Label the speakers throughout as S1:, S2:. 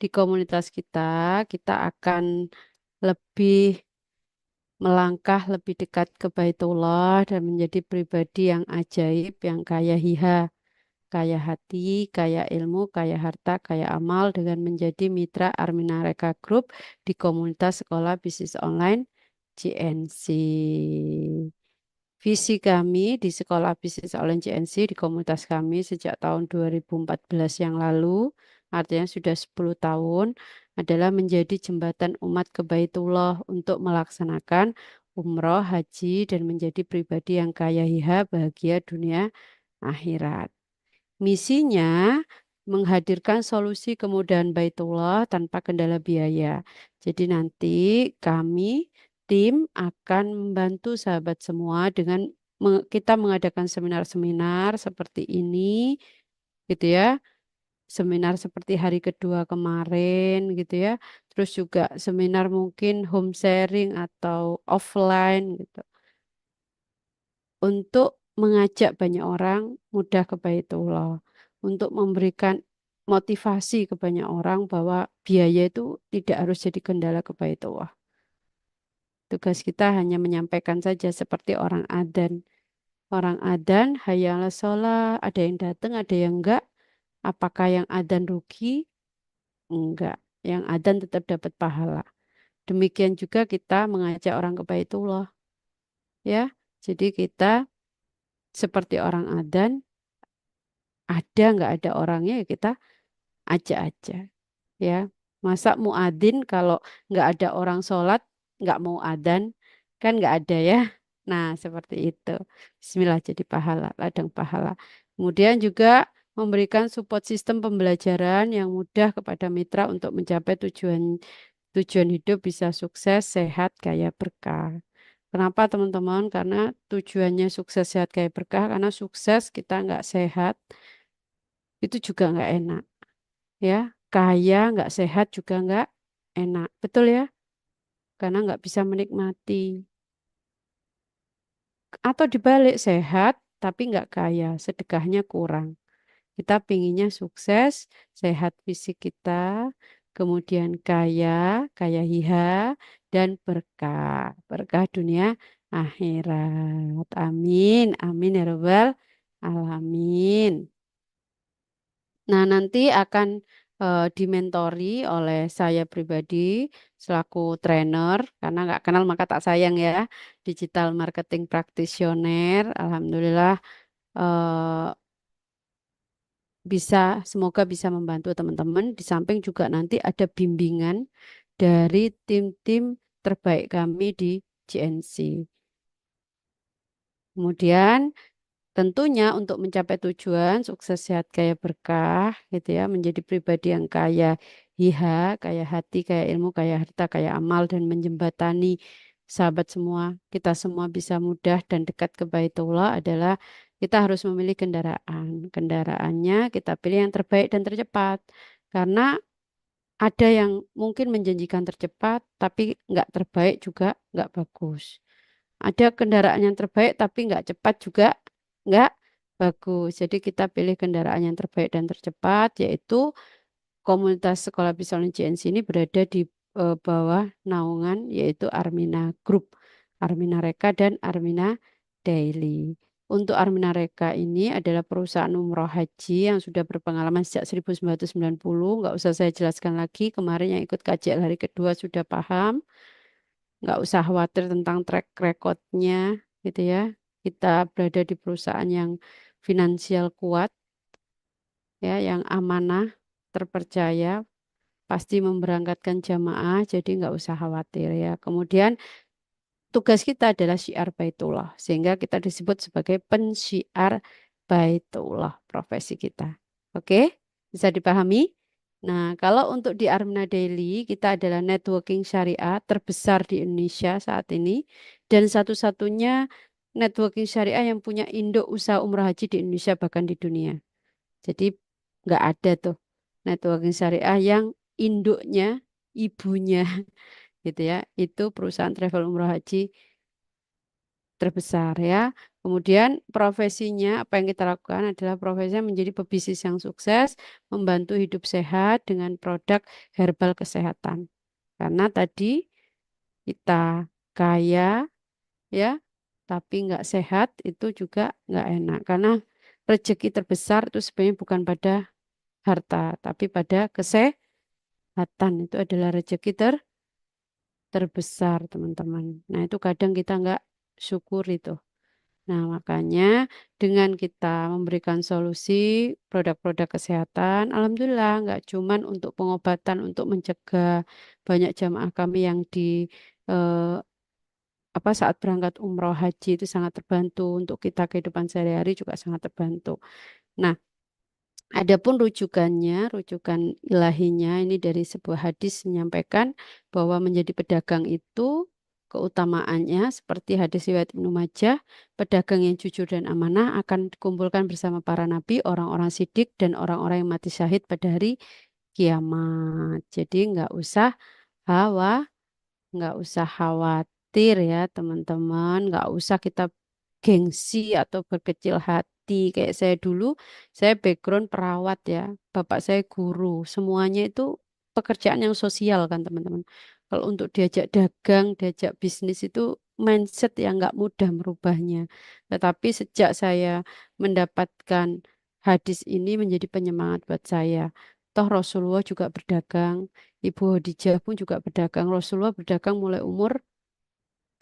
S1: Di komunitas kita akan lebih melangkah lebih dekat ke Baitullah dan menjadi pribadi yang ajaib, yang kaya hiha, kaya hati, kaya ilmu, kaya harta, kaya amal dengan menjadi mitra Armina Reka Group di komunitas sekolah bisnis online GNC. Visi kami di sekolah bisnis online GNC di komunitas kami sejak tahun 2014 yang lalu, artinya sudah 10 tahun, adalah menjadi jembatan umat ke Baitullah untuk melaksanakan umroh, haji, dan menjadi pribadi yang kaya hiha, bahagia dunia akhirat. Misinya menghadirkan solusi kemudahan Baitullah tanpa kendala biaya. Jadi nanti kami tim akan membantu sahabat semua dengan kita mengadakan seminar-seminar seperti ini gitu ya. Seminar seperti hari kedua kemarin gitu ya. Terus juga seminar mungkin home sharing atau offline gitu untuk mengajak banyak orang mudah ke Baitullah, untuk memberikan motivasi ke banyak orang bahwa biaya itu tidak harus jadi kendala ke Baitullah. Tugas kita hanya menyampaikan saja seperti orang adzan. Orang adzan, hayya 'alas shalah, ada yang datang, ada yang enggak. Apakah yang adzan rugi? Enggak. Yang adzan tetap dapat pahala. Demikian juga kita mengajak orang ke Baitullah, ya. Jadi kita seperti orang adzan, ada nggak ada orangnya ya kita ajak aja, ya. Masa muadzin kalau nggak ada orang sholat nggak mau adzan kan nggak ada ya. Nah seperti itu. Bismillah jadi pahala, ladang pahala. Kemudian juga memberikan support sistem pembelajaran yang mudah kepada mitra untuk mencapai tujuan tujuan hidup bisa sukses, sehat, kaya berkah. Kenapa teman-teman? Karena tujuannya sukses, sehat, kaya berkah. Karena sukses kita nggak sehat itu juga nggak enak, ya. Kaya nggak sehat juga nggak enak, betul ya, karena nggak bisa menikmati. Atau dibalik, sehat tapi nggak kaya, sedekahnya kurang. Kita pinginnya sukses, sehat fisik kita, kemudian kaya, kaya hiha, dan berkah, berkah dunia akhirat. Amin, amin ya robbal alamin. Nah, nanti akan dimentori oleh saya pribadi selaku trainer, karena nggak kenal maka tak sayang ya, digital marketing practitioner. Alhamdulillah eh, bisa, semoga bisa membantu teman-teman. Di samping juga nanti ada bimbingan dari tim-tim terbaik kami di GNC. Kemudian tentunya untuk mencapai tujuan sukses sehat kaya berkah gitu ya, menjadi pribadi yang kaya hiha, kaya hati, kaya ilmu, kaya harta, kaya amal dan menjembatani sahabat semua, kita semua bisa mudah dan dekat ke Baitullah adalah kita harus memilih kendaraan. Kendaraannya kita pilih yang terbaik dan tercepat. Karena ada yang mungkin menjanjikan tercepat tapi nggak terbaik juga nggak bagus. Ada kendaraan yang terbaik tapi nggak cepat juga nggak bagus. Jadi kita pilih kendaraan yang terbaik dan tercepat, yaitu komunitas sekolah visual GNC ini berada di bawah naungan yaitu Armina Group, Armina Reka dan Armina Daily. Untuk Armina Reka ini adalah perusahaan umroh haji yang sudah berpengalaman sejak 1990. Nggak usah saya jelaskan lagi. Kemarin yang ikut KJL hari kedua sudah paham. Nggak usah khawatir tentang track recordnya gitu ya. Kita berada di perusahaan yang finansial kuat, ya, yang amanah, terpercaya, pasti memberangkatkan jamaah, jadi nggak usah khawatir ya. Kemudian tugas kita adalah syiar Baitullah, sehingga kita disebut sebagai pensyiar Baitullah, profesi kita. Oke, bisa dipahami? Nah, kalau untuk di Armina Daily, kita adalah networking syariah terbesar di Indonesia saat ini, dan satu-satunya networking syariah yang punya induk usaha umrah haji di Indonesia, bahkan di dunia. Jadi nggak ada tuh networking syariah yang induknya, ibunya gitu ya, itu perusahaan travel umroh haji terbesar ya. Kemudian profesinya, apa yang kita lakukan adalah profesinya menjadi pebisnis yang sukses, membantu hidup sehat dengan produk herbal kesehatan. Karena tadi kita kaya ya, tapi nggak sehat itu juga nggak enak. Karena rezeki terbesar itu sebenarnya bukan pada harta, tapi pada kesehatan. Itu adalah rezeki terbesar, teman-teman. Nah, itu kadang kita nggak syukur itu. Nah, makanya dengan kita memberikan solusi produk-produk kesehatan, alhamdulillah nggak cuman untuk pengobatan, untuk mencegah banyak jamaah kami yang di eh, saat berangkat umroh haji itu sangat terbantu untuk kita kehidupan sehari-hari juga sangat terbantu. Nah, adapun rujukannya, rujukan ilahinya ini dari sebuah hadis menyampaikan bahwa menjadi pedagang itu keutamaannya seperti hadis riwayat Ibnu Majah, pedagang yang jujur dan amanah akan dikumpulkan bersama para nabi, orang-orang sidik dan orang-orang yang mati syahid pada hari kiamat. Jadi hawa, nggak usah khawatir ya teman-teman, nggak usah kita gengsi atau berkecil hati. Kayak saya dulu, saya background perawat ya, bapak saya guru, semuanya itu pekerjaan yang sosial kan teman-teman. Kalau untuk diajak dagang, diajak bisnis itu mindset yang nggak mudah merubahnya. Tetapi sejak saya mendapatkan hadis ini menjadi penyemangat buat saya. Toh Rasulullah juga berdagang, Ibu Khadijah pun juga berdagang. Rasulullah berdagang mulai umur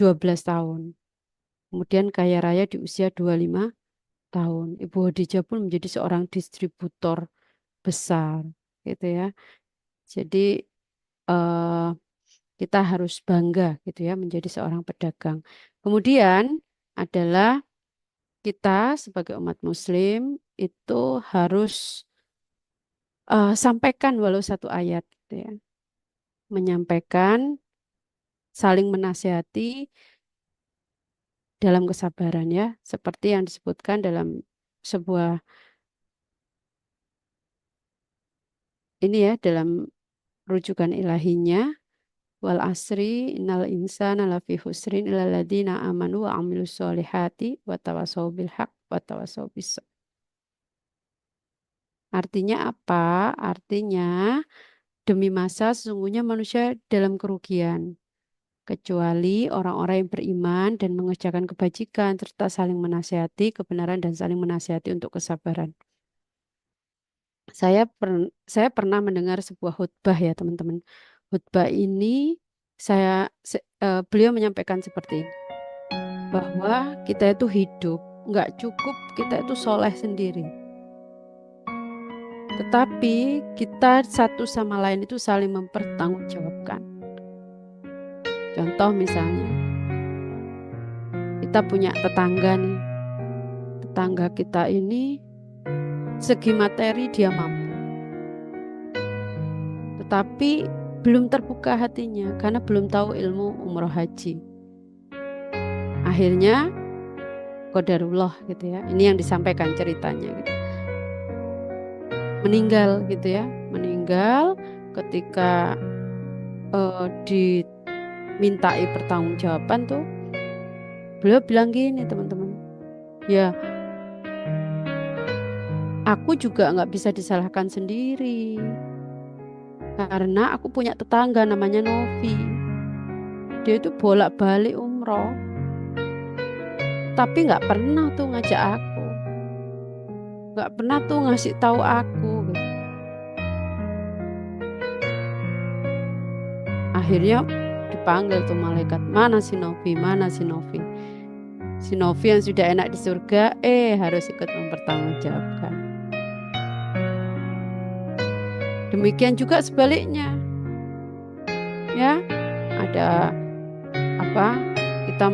S1: 12 tahun. Kemudian kaya raya di usia 25 tahun. Ibu Khadijah pun menjadi seorang distributor besar, gitu ya. Jadi eh, kita harus bangga, gitu ya, menjadi seorang pedagang. Kemudian adalah kita sebagai umat Muslim itu harus sampaikan walau satu ayat, gitu ya. Menyampaikan, saling menasihati dalam kesabaran ya, seperti yang disebutkan dalam sebuah ini ya, dalam rujukan ilahinya. Wal asri innal insana lafi husrin illa ladina amanu wa amilus solihati wa tawasau bil haq wa tawasau bis sabr. Artinya apa? Artinya demi masa sesungguhnya manusia dalam kerugian kecuali orang-orang yang beriman dan mengerjakan kebajikan serta saling menasihati kebenaran dan saling menasihati untuk kesabaran. Saya pernah mendengar sebuah khutbah ya teman-teman. Khutbah ini beliau menyampaikan seperti ini. Bahwa kita itu hidup, nggak cukup kita itu soleh sendiri. Tetapi kita satu sama lain itu saling mempertanggungjawabkan. Contoh misalnya, kita punya tetangga nih. Tetangga kita ini segi materi dia mampu. Tetapi belum terbuka hatinya karena belum tahu ilmu umroh haji. Akhirnya qadarullah gitu ya. Ini yang disampaikan ceritanya gitu. Meninggal gitu ya. Meninggal ketika dimintai pertanggungjawaban tuh beliau bilang gini teman-teman. Ya, aku juga nggak bisa disalahkan sendiri. Karena aku punya tetangga namanya Novi. Dia itu bolak-balik umroh. Tapi nggak pernah tuh ngajak aku. Nggak pernah tuh ngasih tahu aku gitu. Akhirnya dipanggil tuh malaikat, mana si Novi, mana si Novi. Si Novi yang sudah enak di surga, harus ikut mempertanggungjawabkan. Demikian juga sebaliknya. Ya, ada apa? Kita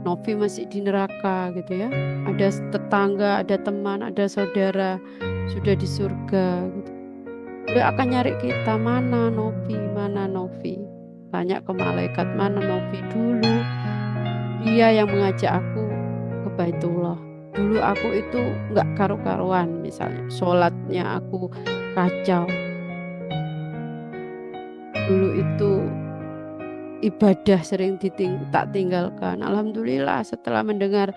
S1: Novi masih di neraka gitu ya. Ada tetangga, ada teman, ada saudara sudah di surga gitu. Dia akan nyari kita, mana Novi, mana Novi. Tanya ke malaikat, mana Novi dulu. Dia yang mengajak aku ke Baitullah. Dulu aku itu nggak karu-karuan misalnya. Sholatnya aku kacau. Dulu itu ibadah sering tak tinggalkan. Alhamdulillah setelah mendengar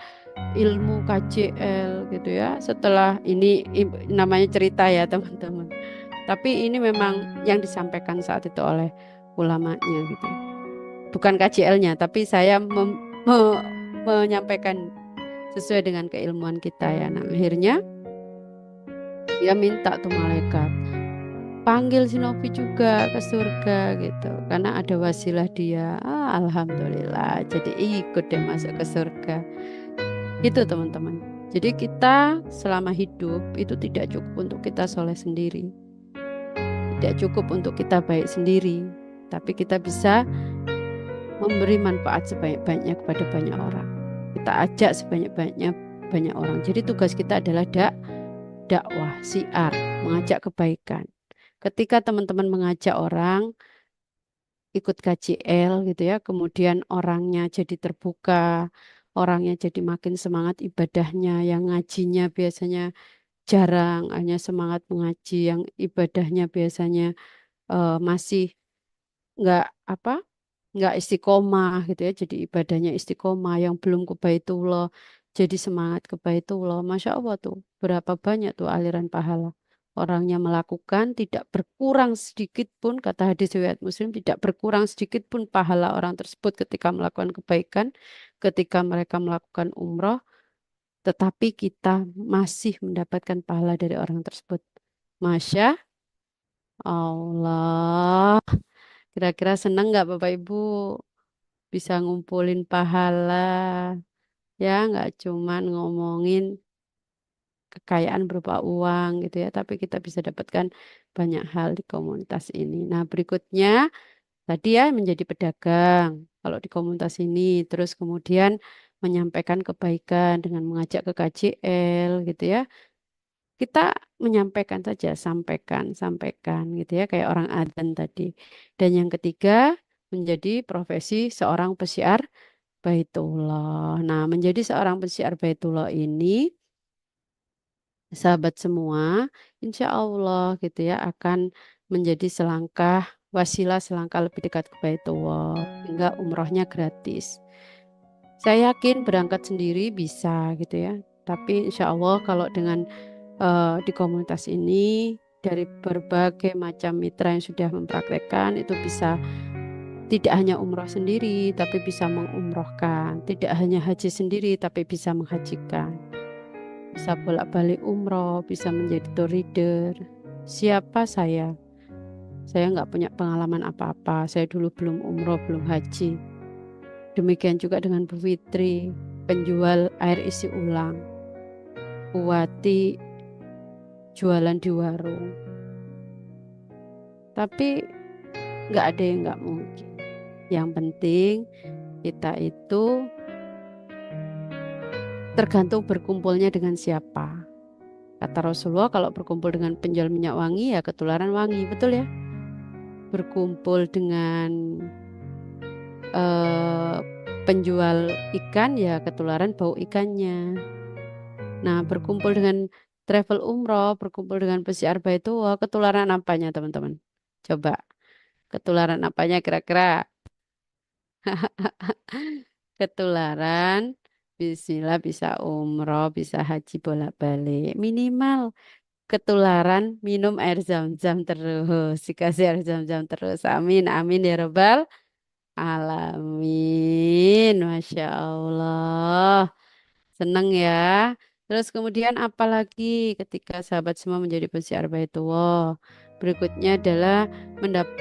S1: ilmu KJL gitu ya. Setelah ini namanya cerita ya teman-teman. Tapi ini memang yang disampaikan saat itu oleh ulamanya gitu ya. Bukan KJL-nya, tapi saya menyampaikan sesuai dengan keilmuan kita ya. Nah, akhirnya dia minta tuh malaikat panggil si Novi juga ke surga gitu karena ada wasilah dia. Alhamdulillah jadi ikut deh masuk ke surga itu teman-teman. Jadi kita selama hidup itu tidak cukup untuk kita soleh sendiri, tidak cukup untuk kita baik sendiri, tapi kita bisa memberi manfaat sebanyak-banyaknya kepada banyak orang. Kita ajak sebanyak-banyaknya banyak orang. Jadi tugas kita adalah dakwah, syiar, mengajak kebaikan. Ketika teman-teman mengajak orang ikut KJL gitu ya, kemudian orangnya jadi terbuka, orangnya jadi makin semangat ibadahnya, yang ngajinya biasanya jarang, hanya semangat mengaji, yang ibadahnya biasanya masih nggak apa nggak istiqomah gitu ya, jadi ibadahnya istiqomah, yang belum ke Baitullah jadi semangat ke Baitullah. Masya Allah tuh berapa banyak tuh aliran pahala. Orangnya melakukan tidak berkurang sedikit pun, kata hadis riwayat Muslim, tidak berkurang sedikit pun pahala orang tersebut ketika melakukan kebaikan, ketika mereka melakukan umroh, tetapi kita masih mendapatkan pahala dari orang tersebut. Masya Allah. Kira-kira senang nggak Bapak Ibu bisa ngumpulin pahala? Ya, nggak cuman ngomongin kekayaan berupa uang gitu ya, tapi kita bisa dapatkan banyak hal di komunitas ini. Nah, berikutnya tadi ya menjadi pedagang kalau di komunitas ini, terus kemudian menyampaikan kebaikan dengan mengajak ke KJL gitu ya. Kita menyampaikan saja, sampaikan, sampaikan gitu ya, kayak orang adzan tadi. Dan yang ketiga, menjadi profesi seorang penyiar Baitullah. Nah, menjadi seorang penyiar Baitullah ini, sahabat semua, insya Allah gitu ya, akan menjadi selangkah wasilah selangkah lebih dekat ke Baitullah, hingga umrohnya gratis. Saya yakin berangkat sendiri bisa gitu ya. Tapi insya Allah kalau dengan di komunitas ini dari berbagai macam mitra yang sudah mempraktekkan itu bisa tidak hanya umroh sendiri tapi bisa mengumrohkan, tidak hanya haji sendiri tapi bisa menghajikan, bisa bolak-balik umroh, bisa menjadi tour leader. Siapa saya? Saya nggak punya pengalaman apa-apa. Saya dulu belum umroh, belum haji. Demikian juga dengan Bu Fitri, penjual air isi ulang, Buati jualan di warung. Tapi nggak ada yang nggak mungkin. Yang penting kita itu tergantung berkumpulnya dengan siapa. Kata Rasulullah kalau berkumpul dengan penjual minyak wangi ya ketularan wangi, betul ya? Berkumpul dengan eh, penjual ikan ya ketularan bau ikannya. Nah, berkumpul dengan travel umroh, berkumpul dengan pesiar Baitullah, ketularan apanya teman-teman? Coba, ketularan apanya kira-kira? Ketularan, bismillah bisa umroh, bisa haji bolak-balik. Minimal ketularan minum air zam-zam terus, dikasih air zam-zam terus. Amin, amin ya Rabbal alamin. Masya Allah. Seneng ya. Terus kemudian apa lagi ketika sahabat semua menjadi pensiar Baitullah? Berikutnya adalah mendapat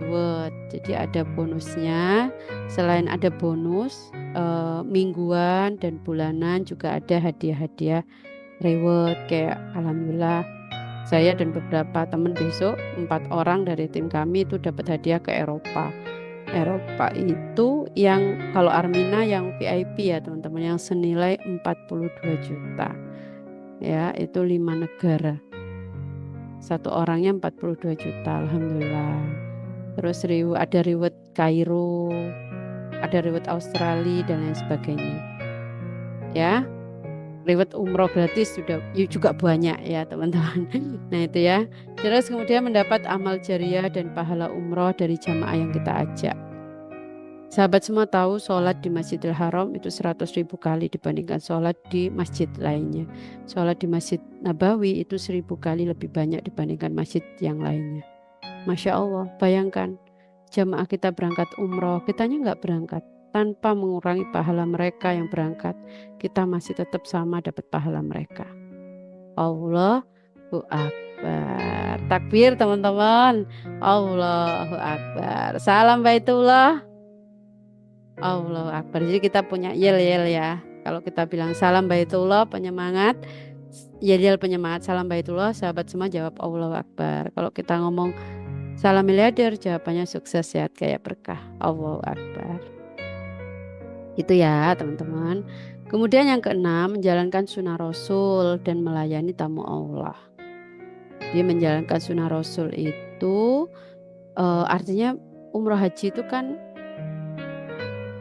S1: reward. Jadi ada bonusnya. Selain ada bonus mingguan dan bulanan juga ada hadiah-hadiah reward kayak alhamdulillah saya dan beberapa teman besok 4 orang dari tim kami itu dapat hadiah ke Eropa. Eropa itu yang kalau Armina yang VIP ya teman-teman yang senilai 42 juta. Ya, itu 5 negara. Satu orangnya 42 juta, alhamdulillah. Terus ada reward Kairo, ada reward Australia dan lain sebagainya. Ya, reward umroh gratis sudah juga banyak ya teman-teman. Nah itu ya. Terus kemudian mendapat amal jariah dan pahala umroh dari jamaah yang kita ajak. Sahabat semua tahu sholat di Masjidil Haram itu 100.000 kali dibandingkan sholat di masjid lainnya. Sholat di Masjid Nabawi itu 1.000 kali lebih banyak dibandingkan masjid yang lainnya. Masya Allah, bayangkan jamaah kita berangkat umroh, kitanya nggak berangkat. Tanpa mengurangi pahala mereka yang berangkat, kita masih tetap sama dapat pahala mereka. Allahu Akbar. Takbir teman-teman. Allahu Akbar. Salam Baitullah. Allahu Akbar. Jadi kita punya yel-yel ya. Kalau kita bilang salam Baitullah penyemangat, yel-yel penyemangat salam Baitullah, sahabat semua jawab Allahu Akbar. Kalau kita ngomong salam miliarder, jawabannya sukses sehat kayak berkah. Allahu Akbar. Itu ya teman-teman. Kemudian yang keenam, menjalankan sunnah Rasul dan melayani tamu Allah. Dia menjalankan sunnah Rasul itu artinya umroh haji itu kan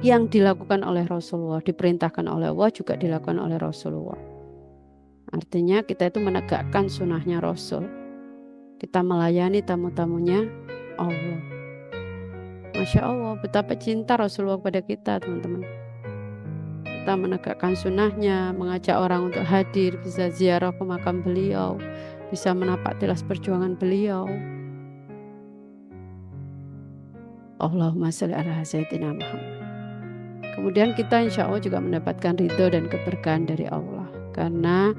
S1: yang dilakukan oleh Rasulullah, diperintahkan oleh Allah juga dilakukan oleh Rasulullah. Artinya kita itu menegakkan sunnahnya Rasul. Kita melayani tamu-tamunya Allah. Masya Allah, betapa cinta Rasulullah kepada kita teman-teman. Kita menegakkan sunnahnya, mengajak orang untuk hadir, bisa ziarah ke makam beliau, bisa menapak tilas perjuangan beliau. Allahumma sholli ala sayyidina Muhammad. Kemudian kita insya Allah juga mendapatkan ridho dan keberkahan dari Allah. Karena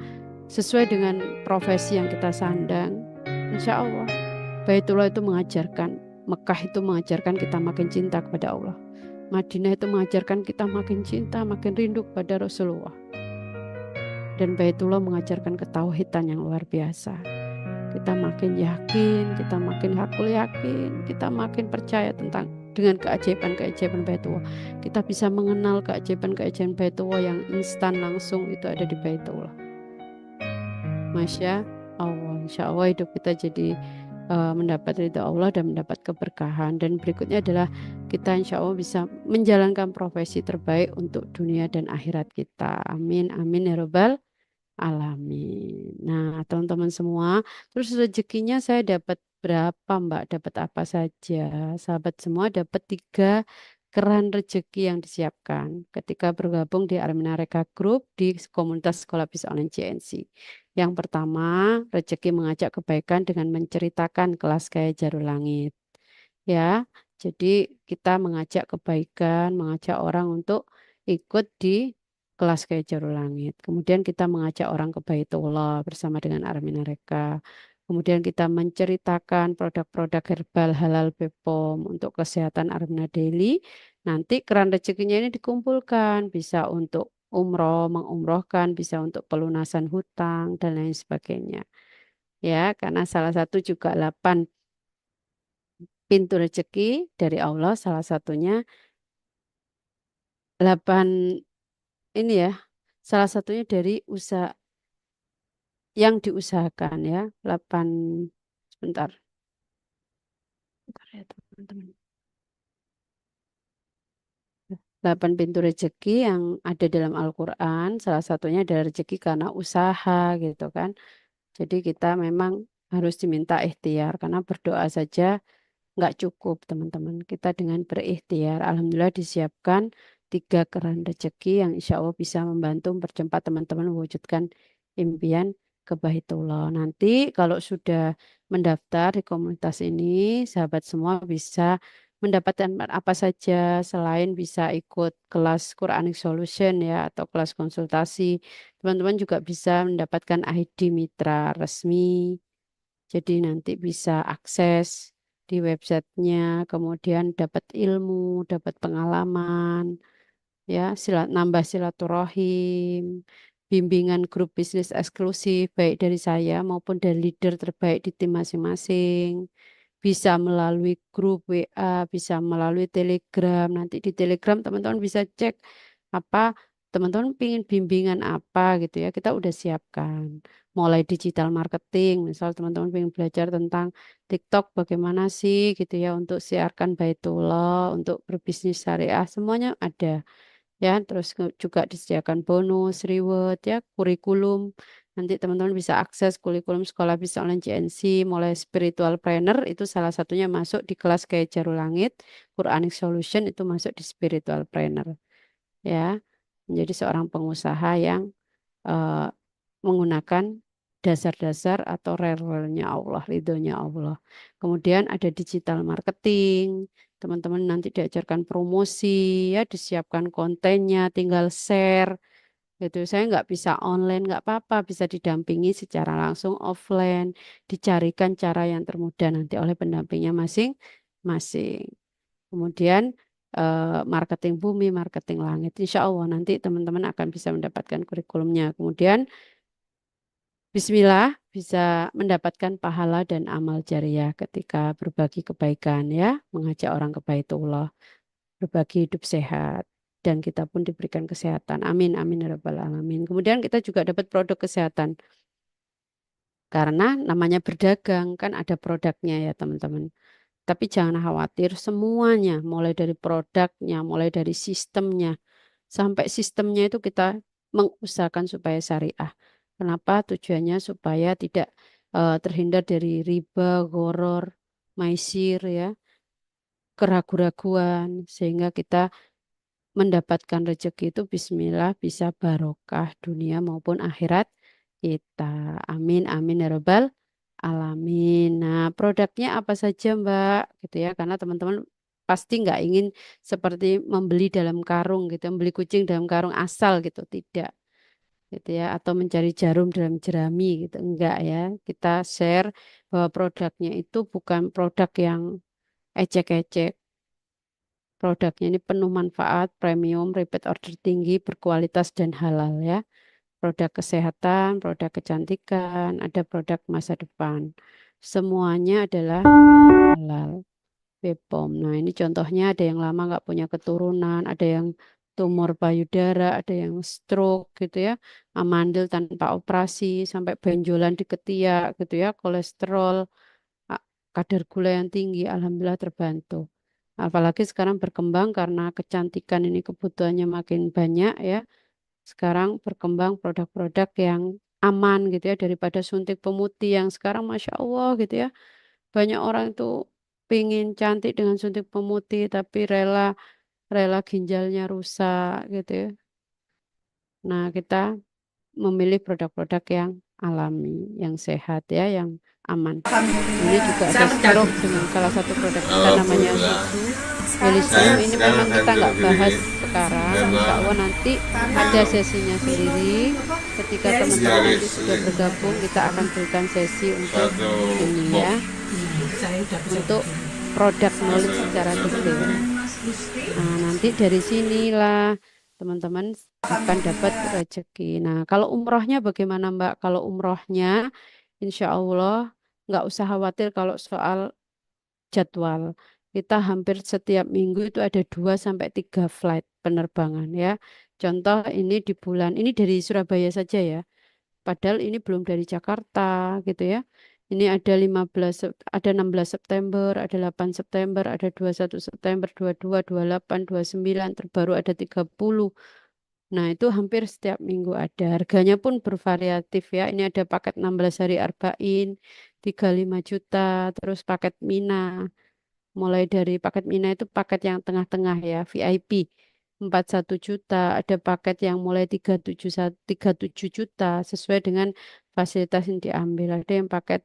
S1: sesuai dengan profesi yang kita sandang, insya Allah Baitullah itu mengajarkan, Mekah itu mengajarkan kita makin cinta kepada Allah. Madinah itu mengajarkan kita makin cinta, makin rindu kepada Rasulullah. Dan Baitullah mengajarkan ketauhidan yang luar biasa. Kita makin yakin, kita makin hakul yakin, kita makin percaya dengan keajaiban-keajaiban Baitullah. Kita bisa mengenal keajaiban-keajaiban Baitullah yang instan langsung itu ada di Baitullah. Masya Allah, insya Allah hidup kita jadi mendapat ridha Allah dan mendapat keberkahan. Dan berikutnya adalah kita insya Allah bisa menjalankan profesi terbaik untuk dunia dan akhirat kita. Amin, amin ya robbal alamin. Nah, teman-teman semua, terus rezekinya saya dapat berapa, Mbak? Dapat apa saja? Sahabat semua dapat 3 keran rezeki yang disiapkan ketika bergabung di Armina Reka Group di komunitas Sekolah Bisnis Online JNC. Yang pertama, rezeki mengajak kebaikan dengan menceritakan kelas Gaya Jarul Langit. Ya, jadi kita mengajak kebaikan, mengajak orang untuk ikut di kelas Gaya Jarul Langit. Kemudian kita mengajak orang ke Baitullah bersama dengan Armina Reka. Kemudian kita menceritakan produk-produk herbal halal BPOM untuk kesehatan Armina Daily. Nanti keran rezekinya ini dikumpulkan, bisa untuk umroh, mengumrohkan, bisa untuk pelunasan hutang, dan lain sebagainya. Ya, karena salah satu juga 8 pintu rezeki dari Allah, salah satunya 8 ini ya, salah satunya dari usaha yang diusahakan ya, 8 sebentar, sebentar ya teman-teman. 8 pintu rezeki yang ada dalam Al-Quran, salah satunya adalah rezeki karena usaha gitu kan. Jadi kita memang harus diminta ikhtiar karena berdoa saja nggak cukup teman-teman. Kita dengan berikhtiar, alhamdulillah disiapkan 3 keran rezeki yang insya Allah bisa membantu mempercepat teman-teman mewujudkan impian ke Baitullah. Nanti kalau sudah mendaftar di komunitas ini, sahabat semua bisa mendapatkan apa saja selain bisa ikut kelas Quranic Solution ya atau kelas konsultasi. Teman-teman juga bisa mendapatkan ID mitra resmi. Jadi nanti bisa akses di websitenya, kemudian dapat ilmu, dapat pengalaman, ya, nambah silaturahim, bimbingan grup bisnis eksklusif baik dari saya maupun dari leader terbaik di tim masing-masing. Bisa melalui grup WA, bisa melalui Telegram. Nanti di Telegram teman-teman bisa cek apa teman-teman pingin bimbingan apa gitu ya. Kita udah siapkan. Mulai digital marketing, misal teman-teman pengen belajar tentang TikTok bagaimana sih gitu ya untuk siarkan Baitullah, untuk berbisnis syariah, semuanya ada ya. Terus juga disediakan bonus, reward ya, kurikulum. Nanti teman-teman bisa akses kurikulum sekolah bisnis online GNC mulai spiritual planner itu salah satunya masuk di kelas Gaya Jaru Langit, Quranic Solution itu masuk di spiritual planner ya. Menjadi seorang pengusaha yang eh, menggunakan dasar-dasar atau rel-relnya Allah, ridhonya Allah. Kemudian ada digital marketing, teman-teman nanti diajarkan promosi, ya disiapkan kontennya, tinggal share. Gitu. Saya nggak bisa online, nggak apa-apa, bisa didampingi secara langsung offline, dicarikan cara yang termudah nanti oleh pendampingnya masing-masing. Kemudian marketing bumi, marketing langit. Insya Allah nanti teman-teman akan bisa mendapatkan kurikulumnya. Kemudian Bismillah bisa mendapatkan pahala dan amal jariah ketika berbagi kebaikan ya, mengajak orang ke Baitullah, berbagi hidup sehat dan kita pun diberikan kesehatan. Amin amin ya rabbal alamin. Kemudian kita juga dapat produk kesehatan karena namanya berdagang kan ada produknya ya teman-teman. Tapi jangan khawatir semuanya mulai dari produknya, mulai dari sistemnya sampai sistemnya itu kita mengusahakan supaya syariah. Kenapa? Tujuannya supaya tidak terhindar dari riba, goror, maisir ya, keraguan-raguan sehingga kita mendapatkan rezeki itu bismillah bisa barokah dunia maupun akhirat kita. Amin amin ya rabbal alamin. Nah, produknya apa saja, Mbak? Gitu ya, karena teman-teman pasti nggak ingin seperti membeli dalam karung gitu, membeli kucing dalam karung asal gitu, tidak. Gitu ya, atau mencari jarum dalam jerami gitu, enggak ya. Kita share bahwa produknya itu bukan produk yang ecek-ecek. Produknya ini penuh manfaat, premium, repeat order tinggi, berkualitas dan halal ya. Produk kesehatan, produk kecantikan, ada produk masa depan. Semuanya adalah halal. BPOM. Nah, ini contohnya ada yang lama nggak punya keturunan, ada yang tumor payudara, ada yang stroke gitu ya, amandel tanpa operasi, sampai benjolan di ketiak gitu ya, kolesterol, a- kadar gula yang tinggi, alhamdulillah terbantu. Apalagi sekarang berkembang karena kecantikan ini kebutuhannya makin banyak ya. Sekarang berkembang produk-produk yang aman gitu ya daripada suntik pemutih yang sekarang Masya Allah gitu ya. Banyak orang itu pingin cantik dengan suntik pemutih tapi rela rela ginjalnya rusak gitu ya. Nah, kita memilih produk-produk yang alami, yang sehat ya, yang aman. Ini juga ada stroke dengan salah satu produk kita namanya
S2: Alhamdulillah.
S1: susu Helistream. Ini
S2: Sekarang
S1: memang
S2: saya
S1: kita
S2: belajar
S1: nggak
S2: begini.
S1: bahas sekarang. Insya
S2: Karena
S1: Allah nanti ada sesinya sendiri. Ketika teman-teman
S2: sialis
S1: nanti sudah bergabung, kita akan berikan sesi untuk
S2: satu
S1: ini
S2: box.
S1: ya, untuk produk knowledge secara detail. Nah, nanti dari sinilah teman-teman akan dapat rezeki. Nah, kalau umrohnya bagaimana, Mbak? Kalau umrohnya, insya Allah nggak usah khawatir kalau soal jadwal. Kita hampir setiap minggu itu ada 2 sampai 3 flight penerbangan ya. Contoh ini di bulan, ini dari Surabaya saja ya. Padahal ini belum dari Jakarta gitu ya. Ini ada 15, ada 16 September, ada 8 September, ada 21 September, 22, 28, 29, terbaru ada 30. Nah, itu hampir setiap minggu ada. Harganya pun bervariatif ya. Ini ada paket 16 hari Arba'in, 35 juta, terus paket Mina. Mulai dari paket Mina itu paket yang tengah-tengah ya, VIP 41 juta, ada paket yang mulai 37 juta sesuai dengan fasilitas yang diambil. Ada yang paket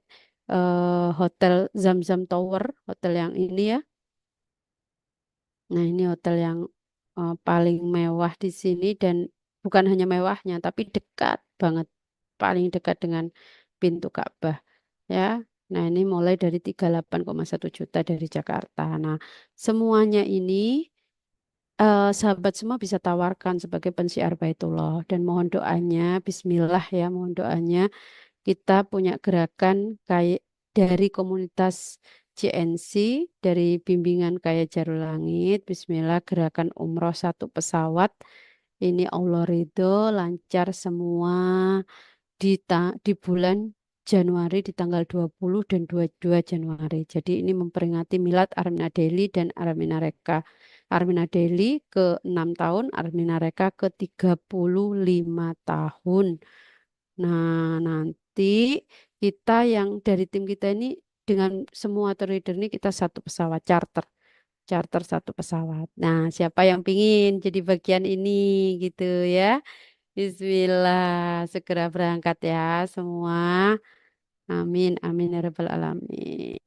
S1: hotel Zamzam Tower, hotel yang ini ya. Nah, ini hotel yang paling mewah di sini dan bukan hanya mewahnya, tapi dekat banget, paling dekat dengan pintu Ka'bah ya. Nah, ini mulai dari 38,1 juta dari Jakarta. Nah, semuanya ini sahabat semua bisa tawarkan sebagai pensiar Baitullah dan mohon doanya, Bismillah ya, mohon doanya kita punya gerakan kayak dari komunitas JNC, dari bimbingan kayak Jarul Langit, Bismillah gerakan umroh satu pesawat. Ini Allah ridho, lancar semua di bulan Januari di tanggal 20 dan 22 Januari. Jadi ini memperingati Milad Armina Daily dan Armina Reka. Armina Daily ke 6 tahun, Armina Reka ke 35 tahun. Nah, nanti kita yang dari tim kita ini dengan semua trader ini kita satu pesawat charter, charter satu pesawat. Nah, siapa yang pingin jadi bagian ini gitu ya? Bismillah, segera berangkat ya semua. Amin, amin ya rabbal alamin.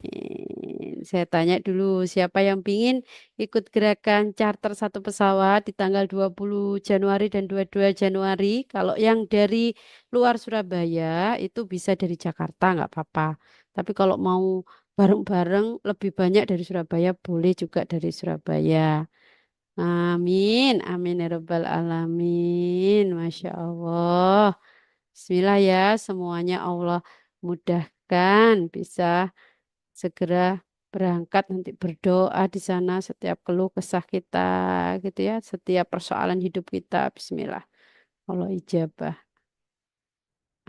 S1: Saya tanya dulu, siapa yang pingin ikut gerakan charter satu pesawat di tanggal 20 Januari dan 22 Januari? Kalau yang dari luar Surabaya itu bisa dari Jakarta, nggak apa-apa. Tapi kalau mau bareng-bareng lebih banyak dari Surabaya, boleh juga dari Surabaya. Amin, amin ya rabbal alamin. Masya Allah. Bismillah ya, semuanya Allah mudahkan, bisa segera berangkat nanti berdoa di sana setiap keluh kesah kita gitu ya, setiap persoalan hidup kita. Bismillah, Allah ijabah.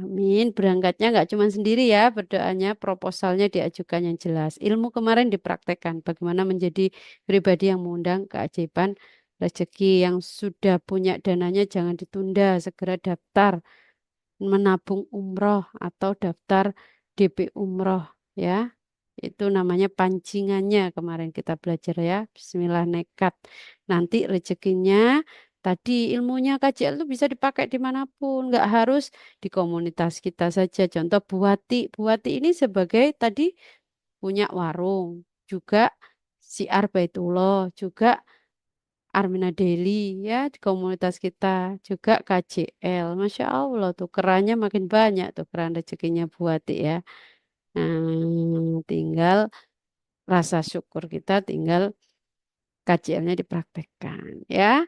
S1: Amin. Berangkatnya nggak cuma sendiri ya, berdoanya proposalnya diajukan yang jelas. Ilmu kemarin dipraktekkan, bagaimana menjadi pribadi yang mengundang keajaiban rezeki yang sudah punya dananya jangan ditunda, segera daftar menabung umroh atau daftar DP umroh ya. Itu namanya pancingannya kemarin kita belajar ya. Bismillah nekat. Nanti rezekinya tadi ilmunya KJL itu bisa dipakai dimanapun. Nggak harus di komunitas kita saja. Contoh Buati. Buati ini sebagai tadi punya warung. Juga siar Baitullah. Juga Armina Daily ya di komunitas kita juga KJL. Masya Allah tuh kerannya makin banyak tuh keran rezekinya buat ya. Tinggal rasa syukur kita tinggal KJL-nya dipraktekkan ya.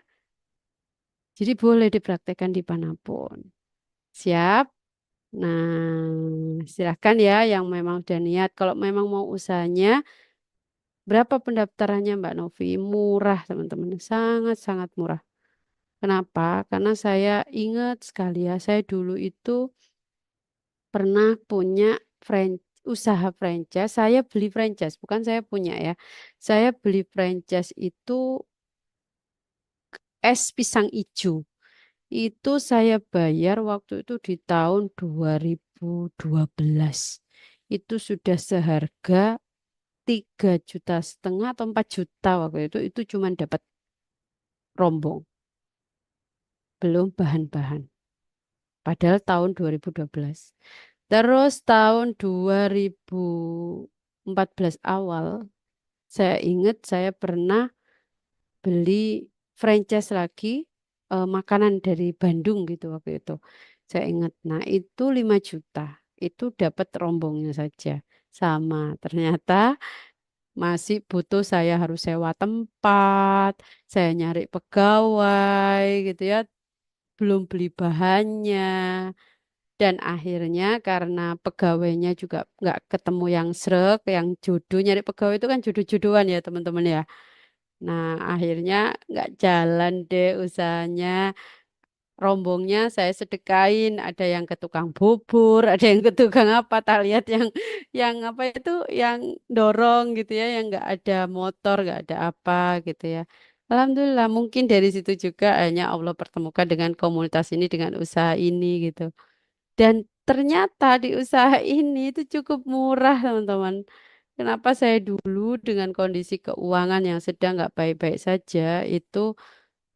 S1: Jadi boleh dipraktekkan dimanapun. Siap? Nah, silahkan ya yang memang udah niat. Kalau memang mau usahanya, berapa pendaftarannya Mbak Novi? Murah teman-teman, sangat-sangat murah. Kenapa? Karena saya ingat sekali ya, saya dulu itu pernah punya usaha franchise. Saya beli franchise, bukan saya punya ya. Saya beli franchise itu es pisang ijo. Itu saya bayar waktu itu di tahun 2012. Itu sudah seharga 3,5 juta atau 4 juta waktu itu. Itu cuma dapat rombong, belum bahan-bahan. Padahal tahun 2012. Terus tahun 2014 awal, saya ingat saya pernah beli franchise lagi makanan dari Bandung gitu waktu itu. Saya ingat. Nah, itu 5 juta. Itu dapat rombongnya saja. Sama. Ternyata masih butuh saya harus sewa tempat, saya nyari pegawai gitu ya. Belum beli bahannya. Dan akhirnya karena pegawainya juga nggak ketemu yang srek, yang jodoh, nyari pegawai itu kan jodoh-jodohan ya teman-teman ya. Nah akhirnya nggak jalan deh usahanya. Rombongnya saya sedekain, ada yang ke tukang bubur, ada yang ke tukang apa, tak lihat yang apa itu, yang dorong gitu ya, yang nggak ada motor, nggak ada apa gitu ya. Alhamdulillah mungkin dari situ juga hanya Allah pertemukan dengan komunitas ini, dengan usaha ini gitu. Dan ternyata di usaha ini itu cukup murah, teman-teman. Kenapa saya dulu dengan kondisi keuangan yang sedang nggak baik-baik saja itu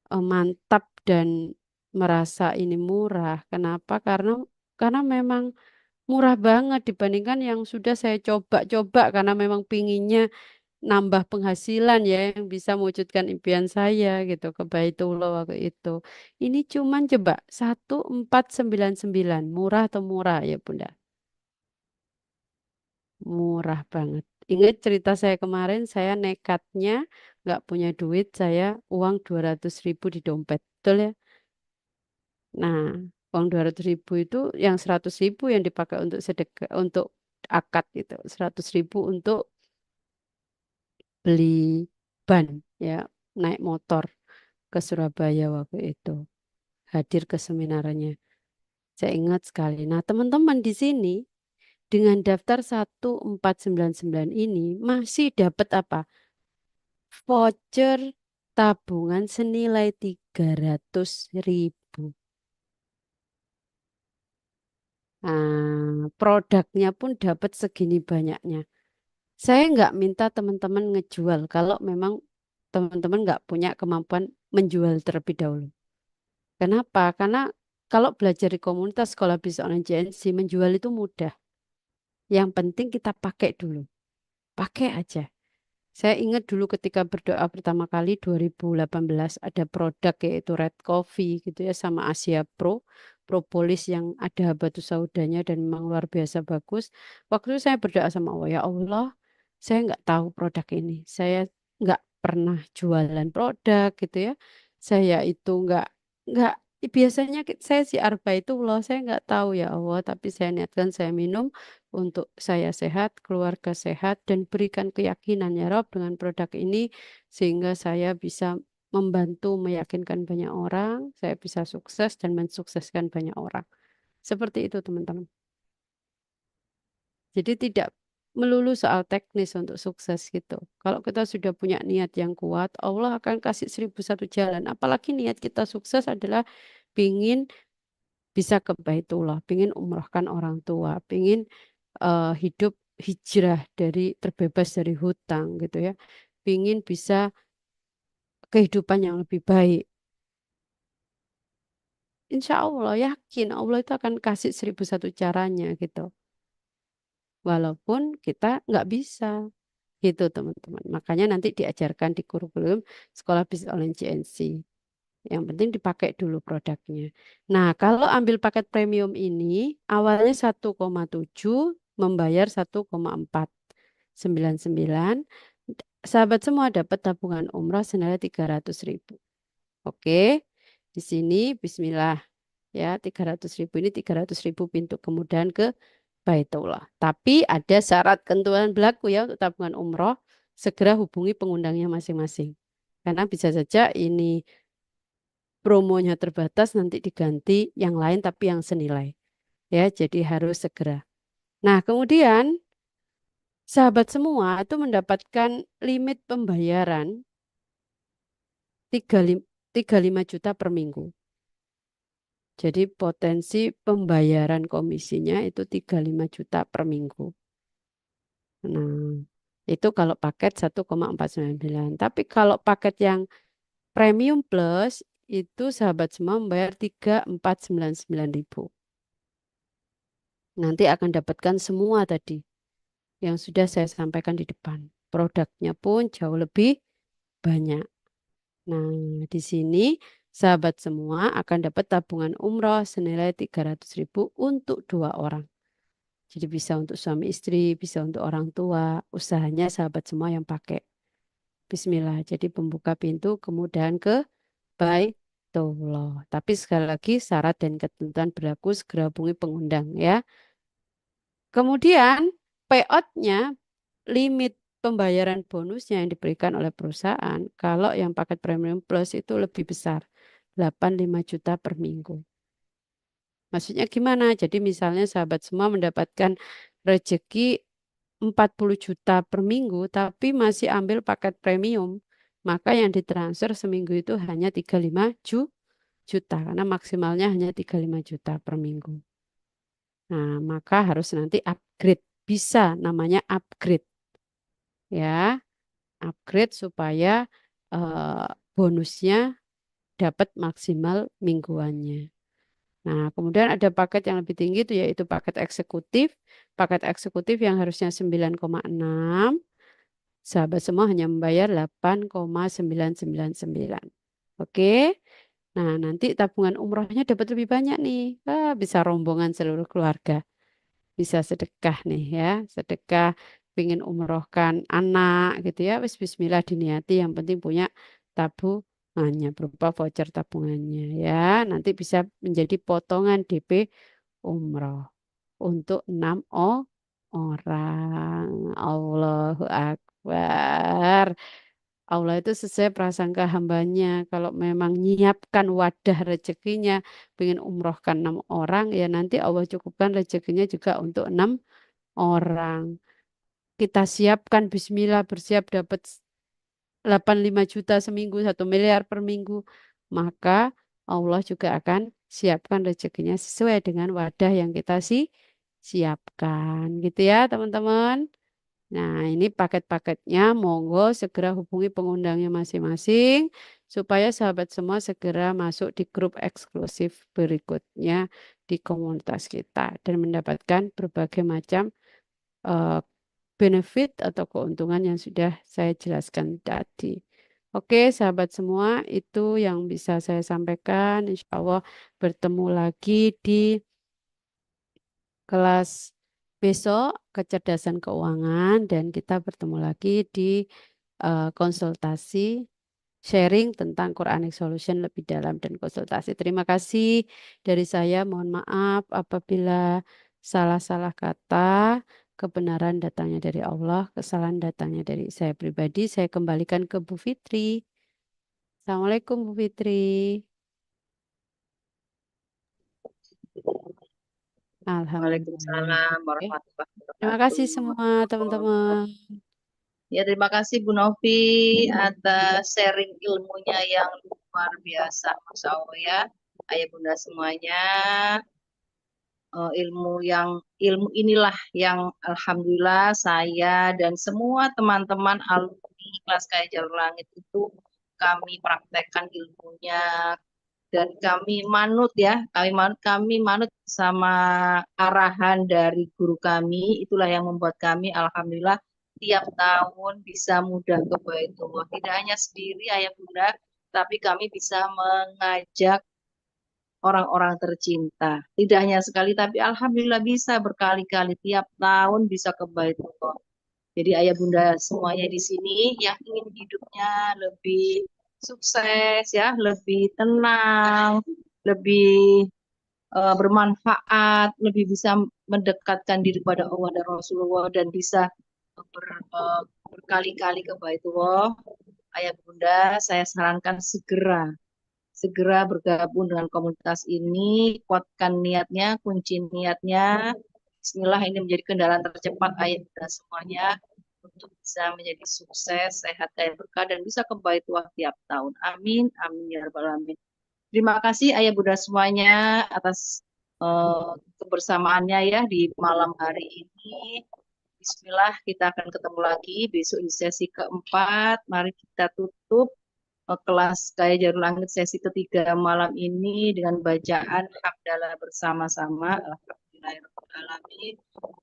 S1: mantap dan merasa ini murah. Kenapa? Karena memang murah banget dibandingkan yang sudah saya coba-coba karena memang pinginnya nambah penghasilan ya yang bisa mewujudkan impian saya gitu ke Baitullah waktu itu. Ini cuman coba 1,499 murah atau murah ya Bunda? Murah banget. Ingat cerita saya kemarin, saya nekatnya nggak punya duit, saya uang 200 ribu di dompet. Betul ya? Nah, uang 200 ribu itu yang 100 ribu yang dipakai untuk sedekah, untuk akad gitu. 100 ribu untuk beli ban, ya, naik motor ke Surabaya waktu itu. Hadir ke seminarnya. Saya ingat sekali. Nah, teman-teman di sini dengan daftar 1,499 ini masih dapat apa? Voucher tabungan senilai 300 ribu. Produknya pun dapat segini banyaknya. Saya nggak minta teman-teman ngejual kalau memang teman-teman nggak punya kemampuan menjual terlebih dahulu. Kenapa? Karena kalau belajar di komunitas sekolah bisnis online GNC, menjual itu mudah. Yang penting kita pakai dulu. Pakai aja. Saya ingat dulu ketika berdoa pertama kali 2018 ada produk yaitu Red Coffee gitu ya sama Asia Pro, propolis yang ada batu saudanya dan memang luar biasa bagus. Waktu itu saya berdoa sama Allah, ya Allah, saya nggak tahu produk ini. Saya nggak pernah jualan produk gitu ya. Saya itu nggak biasanya saya si Arba itu loh saya nggak tahu ya Allah, tapi saya niatkan saya minum untuk saya sehat, keluarga sehat, dan berikan keyakinan ya Rob dengan produk ini sehingga saya bisa membantu meyakinkan banyak orang, saya bisa sukses dan mensukseskan banyak orang. Seperti itu teman-teman. Jadi tidak melulu soal teknis untuk sukses gitu. Kalau kita sudah punya niat yang kuat, Allah akan kasih 1001 jalan. Apalagi niat kita sukses adalah pingin bisa ke Baitullah, pingin umrohkan orang tua, pingin hidup hijrah dari terbebas dari hutang gitu ya. Pingin bisa kehidupan yang lebih baik. Insya Allah yakin Allah itu akan kasih 1001 caranya gitu. Walaupun kita nggak bisa gitu teman-teman. Makanya nanti diajarkan di kurikulum sekolah bisnis online GNC. Yang penting dipakai dulu produknya. Nah, kalau ambil paket premium ini awalnya 1,7 membayar 1,499. Sahabat semua dapat tabungan umrah senilai 300.000. Oke, di sini Bismillah ya 300.000 ini 300.000 pintu kemudahan ke Baitullah. Tapi ada syarat ketentuan berlaku ya untuk tabungan umroh. Segera hubungi pengundangnya masing-masing. Karena bisa saja ini promonya terbatas nanti diganti yang lain tapi yang senilai. Ya, jadi harus segera. Nah, kemudian sahabat semua itu mendapatkan limit pembayaran 35 juta per minggu. Jadi potensi pembayaran komisinya itu 35 juta per minggu. Nah, itu kalau paket 1,499. Tapi kalau paket yang premium plus itu sahabat semua membayar 3.499.000. Nanti akan dapatkan semua tadi yang sudah saya sampaikan di depan. Produknya pun jauh lebih banyak. Nah, di sini sahabat semua akan dapat tabungan umroh senilai 300.000 untuk 2 orang. Jadi bisa untuk suami istri, bisa untuk orang tua. Usahanya sahabat semua yang pakai. Bismillah. Jadi pembuka pintu kemudahan ke Baitullah. Tapi sekali lagi syarat dan ketentuan berlaku segera hubungi pengundang ya. Kemudian payout-nya limit pembayaran bonusnya yang diberikan oleh perusahaan kalau yang paket premium plus itu lebih besar 85 juta per minggu. Maksudnya gimana? Jadi misalnya sahabat semua mendapatkan rezeki 40 juta per minggu tapi masih ambil paket premium, maka yang ditransfer seminggu itu hanya 35 juta karena maksimalnya hanya 35 juta per minggu. Nah, maka harus nanti upgrade. Bisa namanya upgrade ya. Upgrade supaya eh, bonusnya dapat maksimal mingguannya. Nah, kemudian ada paket yang lebih tinggi itu yaitu paket eksekutif. Paket eksekutif yang harusnya 9,6, sahabat semua hanya membayar 8,999. Oke. Nah, nanti tabungan umrohnya dapat lebih banyak nih. Bisa rombongan seluruh keluarga. Bisa sedekah nih ya, sedekah pingin umrohkan anak gitu ya, wis bismillah diniati yang penting punya tabungannya berupa voucher tabungannya ya, nanti bisa menjadi potongan DP umroh untuk 6 orang. Allahu Akbar. Allah itu sesuai prasangka hambanya. Kalau memang nyiapkan wadah rezekinya, pengen umrohkan 6 orang, ya nanti Allah cukupkan rezekinya juga untuk 6 orang. Kita siapkan, Bismillah, bersiap dapat 85 juta seminggu, 1 miliar per minggu. Maka Allah juga akan siapkan rezekinya sesuai dengan wadah yang kita siapkan. Gitu ya, teman-teman. Nah, ini paket-paketnya. Monggo segera hubungi pengundangnya masing-masing supaya sahabat semua segera masuk di grup eksklusif berikutnya di komunitas kita dan mendapatkan berbagai macam eh, benefit atau keuntungan yang sudah saya jelaskan tadi. Oke, sahabat semua, itu yang bisa saya sampaikan. Insya Allah bertemu lagi di kelas besok kecerdasan keuangan dan kita bertemu lagi di konsultasi sharing tentang Quranic Solution lebih dalam dan konsultasi. Terima kasih dari saya. Mohon maaf apabila salah-salah kata. Kebenaran datangnya dari Allah, kesalahan datangnya dari saya pribadi. Saya kembalikan ke Bu Fitri. Assalamualaikum Bu Fitri. Alhamdulillah.
S2: Waalaikumsalam
S1: Oke.
S2: warahmatullahi
S1: Terima
S2: wabarakatuh.
S1: kasih semua teman-teman.
S2: Ya, terima kasih Bu Novi atas sharing ilmunya yang luar biasa, Masya Allah ya. Ayah Bunda semuanya, ilmu inilah yang Alhamdulillah saya dan semua teman-teman alumni kelas Kaya Jalur Langit itu kami praktekkan ilmunya, dan kami manut ya, kami manut sama arahan dari guru kami. Itulah yang membuat kami alhamdulillah tiap tahun bisa mudah ke Baitullah, tidak hanya sendiri ayah bunda, tapi kami bisa mengajak orang-orang tercinta, tidak hanya sekali tapi alhamdulillah bisa berkali-kali, tiap tahun bisa ke Baitullah. Jadi ayah bunda semuanya di sini yang ingin hidupnya lebih sukses ya, lebih tenang, lebih bermanfaat, lebih bisa mendekatkan diri pada Allah dan Rasulullah, dan bisa berkali-kali ke Baitullah. Ayah bunda, saya sarankan segera segera bergabung dengan komunitas ini, kuatkan niatnya, kunci niatnya. Bismillah, ini menjadi kendaraan tercepat ayah bunda semuanya untuk bisa menjadi sukses, sehat, kaya berkah, dan bisa ke Baitullah tiap tahun. Amin, amin ya rabbal alamin. Terima kasih ayah bunda semuanya atas kebersamaannya ya di malam hari ini. Bismillah, kita akan ketemu lagi besok di sesi keempat. Mari kita tutup kelas Kaya Jarum Langit sesi ketiga malam ini dengan bacaan hamdalah bersama-sama. Alhamdulillahirrahmanirrahim.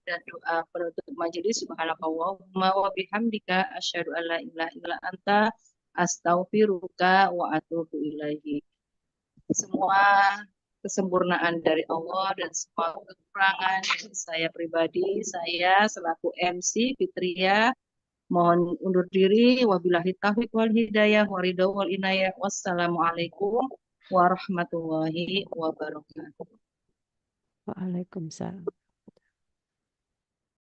S2: Dan doa penutup majelis. Subhanakallahumma wa bihamdika asyhadu an la ilaha illa anta astaghfiruka wa atubu ilaihi. Semua kesempurnaan dari Allah dan semua kekurangan dari saya pribadi, saya selaku MC Fitria mohon undur diri. Wabillahi taufiq wal hidayah waridho wal inayah. Wassalamualaikum warahmatullahi wabarakatuh.
S1: Waalaikumsalam.